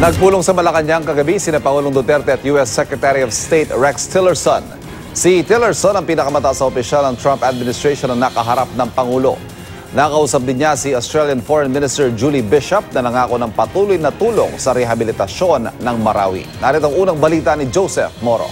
Nagpulong sa Malacanang kagabi sina Pangulong Duterte at U.S. Secretary of State Rex Tillerson. Si Tillerson ang pinakamataas na opisyal ng Trump administration na nakaharap ng Pangulo. Nakausap din niya si Australian Foreign Minister Julie Bishop na nangako ng patuloy na tulong sa rehabilitasyon ng Marawi. Narito ang unang balita ni Joseph Moro.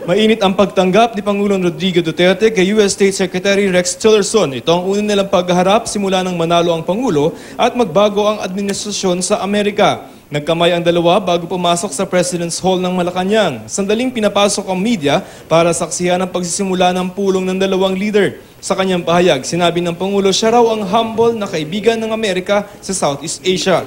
Mainit ang pagtanggap ni Pangulong Rodrigo Duterte kay U.S. State Secretary Rex Tillerson. Ito ang unang nilang pagharap simula nang manalo ang Pangulo at magbago ang administrasyon sa Amerika. Nagkamay ang dalawa bago pumasok sa President's Hall ng Malacanang. Sandaling pinapasok ang media para saksihan ang pagsisimula ng pulong ng dalawang leader. Sa kanyang pahayag, sinabi ng Pangulo siya raw ang humble na kaibigan ng Amerika sa Southeast Asia.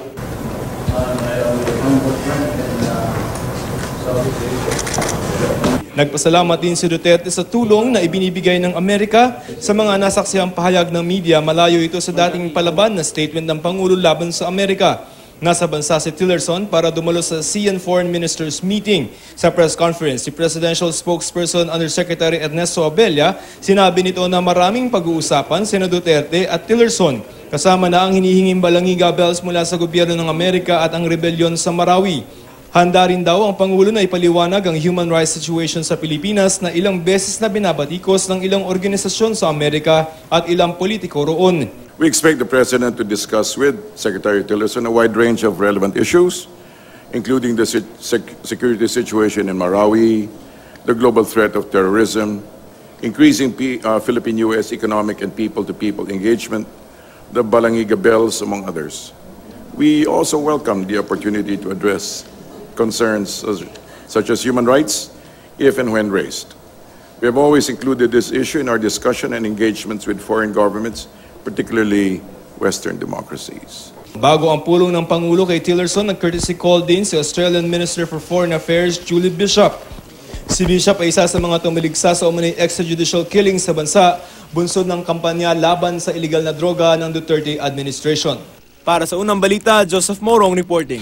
Nagpasalamat din si Duterte sa tulong na ibinibigay ng Amerika sa mga nasaksihang pahayag ng media. Malayo ito sa dating palaban na statement ng Pangulo laban sa Amerika. Nasa bansa si Tillerson para dumalo sa ASEAN Foreign Ministers Meeting. Sa press conference, si Presidential Spokesperson Undersecretary Ernesto Abella, sinabi nito na maraming pag-uusapan sina Duterte at Tillerson. Kasama na ang hinihinging balangiga bells mula sa gobyerno ng Amerika at ang rebelyon sa Marawi. Handa rin daw ang Pangulo na ipaliwanag ang human rights situation sa Pilipinas na ilang beses na binabatikos ng ilang organisasyon sa Amerika at ilang politiko roon. We expect the President to discuss with Secretary Tillerson a wide range of relevant issues, including the security situation in Marawi, the global threat of terrorism, increasing Philippine-U.S. economic and people-to-people engagement, the Balangiga Bells, among others. We also welcome the opportunity to address concerns such as human rights, if and when raised. We have always included this issue in our discussion and engagements with foreign governments, particularly Western democracies. Bago ang pulong ng Pangulo kay Tillerson, nag-courtesy call din si Australian Minister for Foreign Affairs, Julie Bishop. Si Bishop ay isa sa mga tumiligsa sa umano'y extrajudicial killing sa bansa, bunsod ng kampanya laban sa iligal na droga ng Duterte administration. Para sa unang balita, Joseph Morong reporting.